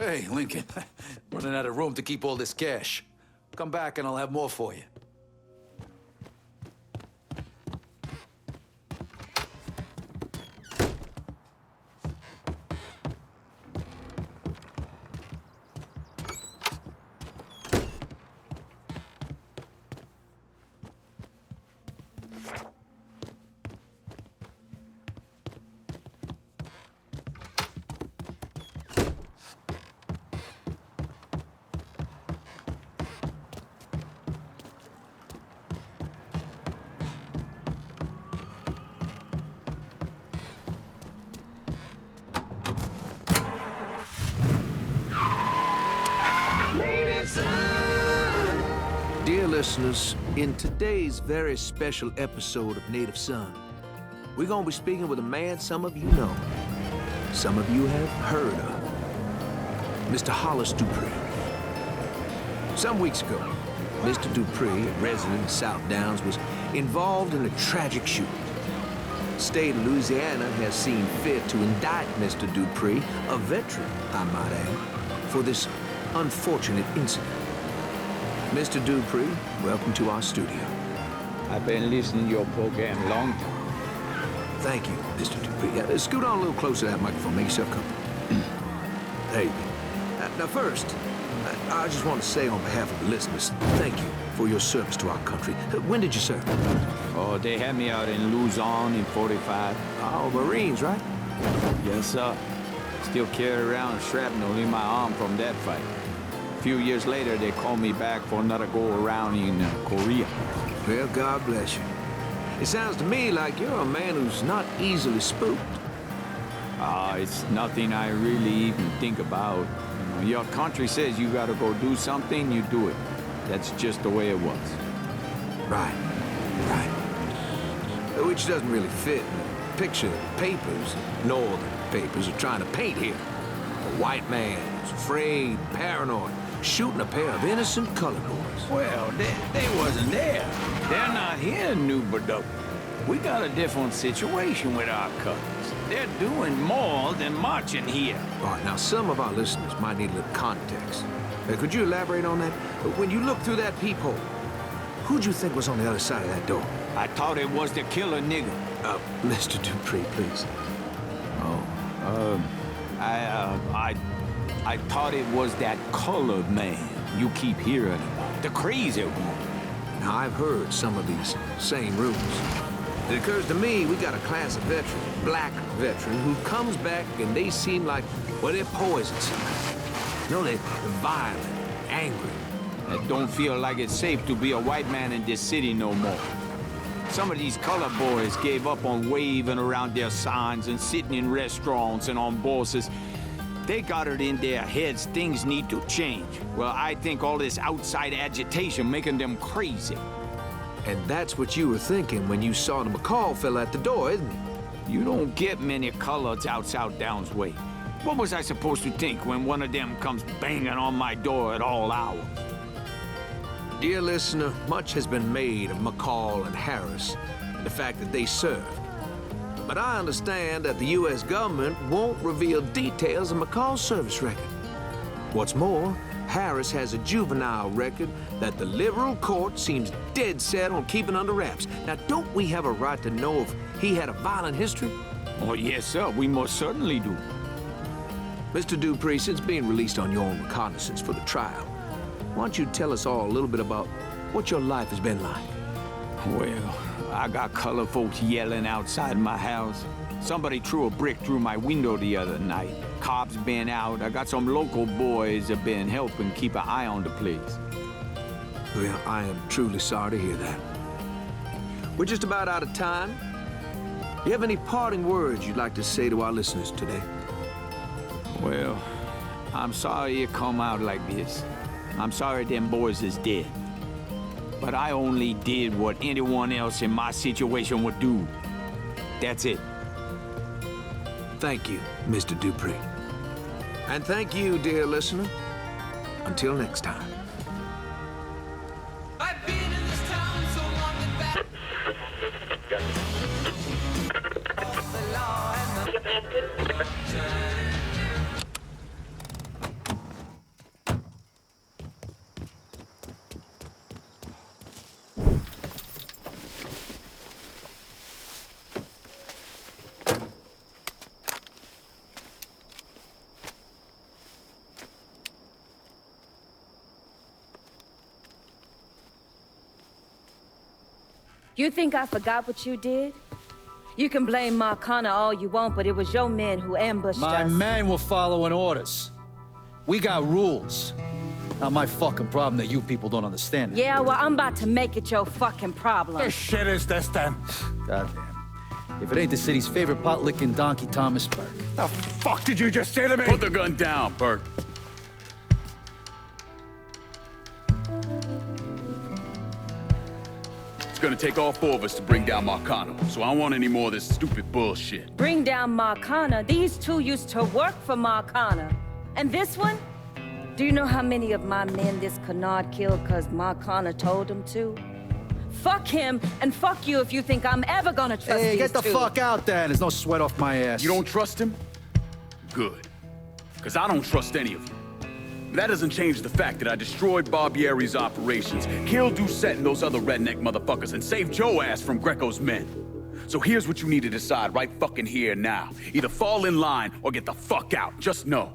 Hey, Lincoln. Running out of room to keep all this cash. Come back and I'll have more for you. Dear listeners, in today's very special episode of Native Son, we're going to be speaking with a man some of you know, some of you have heard of, Mr. Hollis Dupree. Some weeks ago, Mr. Dupree, a resident of South Downs, was involved in a tragic shooting. The state of Louisiana has seen fit to indict Mr. Dupree, a veteran, I might add, for this unfortunate incident. Mr. Dupree, welcome to our studio. I've been listening to your program a long time. Thank you, Mr. Dupree. Scoot on a little closer to that microphone. Make yourself comfortable. There you go. Now first, I just want to say on behalf of the listeners, thank you for your service to our country. When did you serve? Oh, they had me out in Luzon in 45. Oh, Marines, right? Yes, sir. Still carry around shrapnel in my arm from that fight. A few years later, they called me back for another go-around in Korea. Well, God bless you. It sounds to me like you're a man who's not easily spooked. It's nothing I really even think about. You know, your country says you gotta go do something, you do it. That's just the way it was. Right. Which doesn't really fit in the picture the papers, northern papers, are trying to paint here. A white man who's afraid, paranoid, shooting a pair of innocent colored boys. Well, they wasn't there. They're not here in New Bordeaux. We got a different situation with our colors. They're doing more than marching here. All right, now some of our listeners might need a little context. Could you elaborate on that? When you looked through that peephole, who'd you think was on the other side of that door? I thought it was the killer nigger. Mr. Dupree, please. I thought it was that colored man you keep hearing about, the crazy one. Now, I've heard some of these same rumors. It occurs to me we got a class of veteran, black veteran, who comes back and they seem like, well, they're poison somehow. You know, they're violent, angry. I don't feel like it's safe to be a white man in this city no more. Some of these colored boys gave up on waving around their signs and sitting in restaurants and on buses. They got it in their heads things need to change. Well, I think all this outside agitation making them crazy. And that's what you were thinking when you saw the McCall fella at the door, isn't it? You don't get many coloreds out South Downs way. What was I supposed to think when one of them comes banging on my door at all hours? Dear listener, much has been made of McCall and Harris and the fact that they served. But I understand that the U.S. government won't reveal details of McCall's service record. What's more, Harris has a juvenile record that the liberal court seems dead set on keeping under wraps. Now, don't we have a right to know if he had a violent history? Oh, yes, sir. We most certainly do. Mr. Dupree, since being released on your own reconnaissance for the trial, why don't you tell us all a little bit about what your life has been like? Well, I got colored folks yelling outside my house. Somebody threw a brick through my window the other night. Cops been out. I got some local boys that been helping keep an eye on the place. Well, I am truly sorry to hear that. We're just about out of time. Do you have any parting words you'd like to say to our listeners today? Well, I'm sorry it come out like this. I'm sorry them boys is dead. But I only did what anyone else in my situation would do. That's it. Thank you, Mr. Dupree. And thank you, dear listener. Until next time. I've been in this town so long that the law and the You think I forgot what you did? You can blame Marcana all you want, but it was your men who ambushed My us. men were following orders. We got rules. Not my fucking problem that you people don't understand it. Yeah, well, I'm about to make it your fucking problem. What shit is this, then? Goddamn. If it ain't the city's favorite pot-licking donkey, Thomas Burke. The fuck did you just say to me? Put the gun down, Burke. It's gonna take all four of us to bring down Marcano, so I don't want any more of this stupid bullshit. Bring down Marcana. These two used to work for Marcana. And this one? Do you know how many of my men this canard killed because Marcana told him to? Fuck him, and fuck you if you think I'm ever gonna trust Hey, these get the two. fuck out there. There's no sweat off my ass. You don't trust him? Good. Because I don't trust any of you. But that doesn't change the fact that I destroyed Barbieri's operations, killed Doucette and those other redneck motherfuckers, and saved Joe ass from Greco's men. So here's what you need to decide right fucking here now. Either fall in line or get the fuck out. Just know.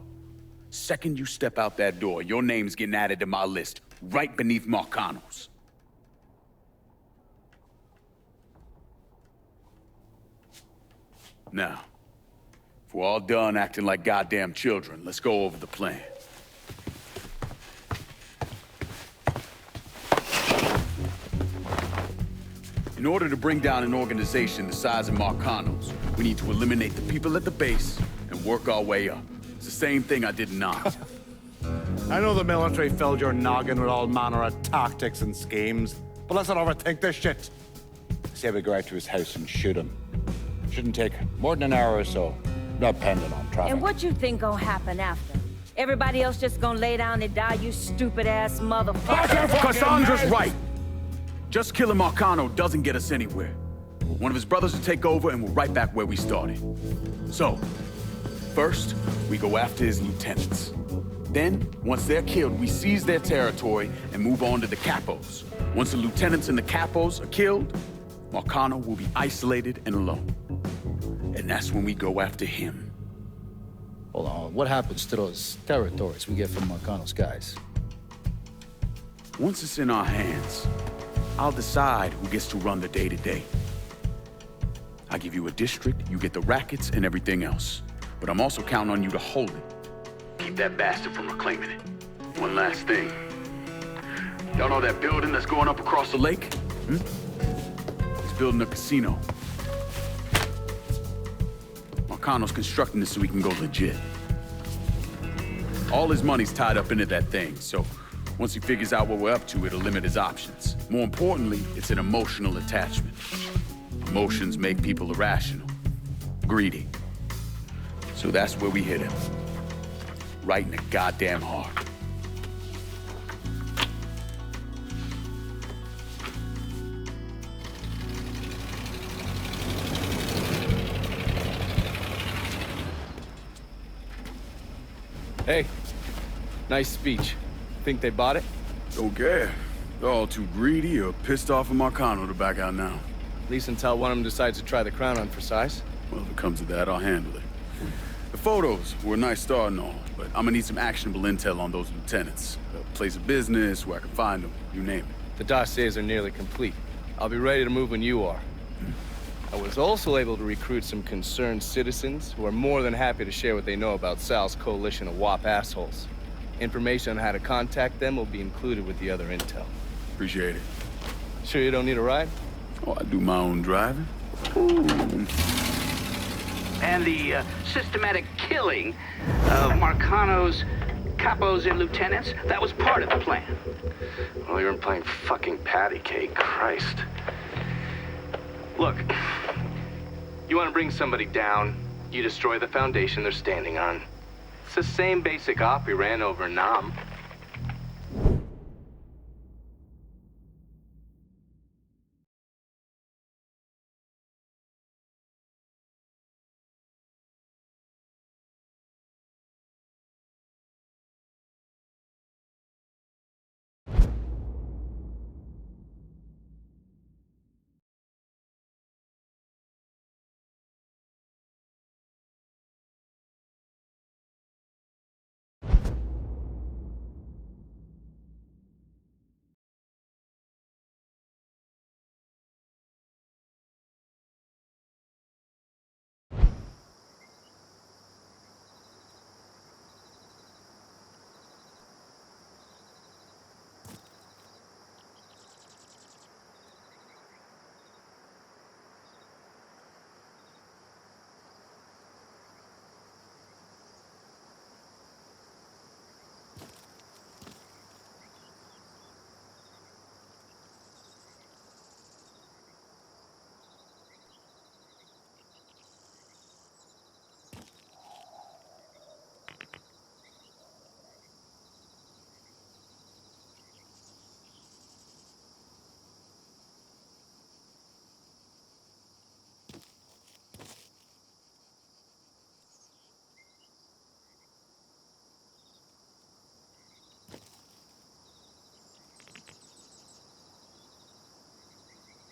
Second you step out that door, your name's getting added to my list, right beneath Marcano's. Now, if we're all done acting like goddamn children, let's go over the plan. In order to bring down an organization the size of Marcano's, we need to eliminate the people at the base and work our way up. It's the same thing I did in Oz. I know the military filled your noggin with all manner of tactics and schemes, but let's not overthink this shit. Say we go out to his house and shoot him. Shouldn't take more than an hour or so, depending on traffic. And what you think gonna happen after? Everybody else just gonna lay down and die, you stupid-ass motherfucker? Cassandra's right. Just killing Marcano doesn't get us anywhere. One of his brothers will take over and we're right back where we started. So, first, we go after his lieutenants. Then, once they're killed, we seize their territory and move on to the capos. Once the lieutenants and the capos are killed, Marcano will be isolated and alone. And that's when we go after him. Hold on, what happens to those territories we get from Marcano's guys? Once it's in our hands, I'll decide who gets to run the day-to-day. I give you a district, you get the rackets and everything else. But I'm also counting on you to hold it. Keep that bastard from reclaiming it. One last thing. Y'all know that building that's going up across the lake? He's building a casino. Marcano's constructing this so we can go legit. All his money's tied up into that thing, so once he figures out what we're up to, it'll limit his options. More importantly, it's an emotional attachment. Emotions make people irrational, greedy. So that's where we hit him. Right in the goddamn heart. Hey, nice speech. Think they bought it? Don't care. They're all too greedy or pissed off at Marcano to back out now. At least until one of them decides to try the crown on for size. Well, if it comes to that, I'll handle it. The photos were a nice start and all, but I'm gonna need some actionable intel on those lieutenants. A place of business, where I can find them, you name it. The dossiers are nearly complete. I'll be ready to move when you are. I was also able to recruit some concerned citizens who are more than happy to share what they know about Sal's coalition of WAP assholes. Information on how to contact them will be included with the other intel. Appreciate it. Sure you don't need a ride? Oh, I do my own driving. And the systematic killing of Marcano's capos and lieutenants, that was part of the plan. Well, you're playing fucking patty cake, Christ. Look, you want to bring somebody down, you destroy the foundation they're standing on. It's the same basic op we ran over in Nam.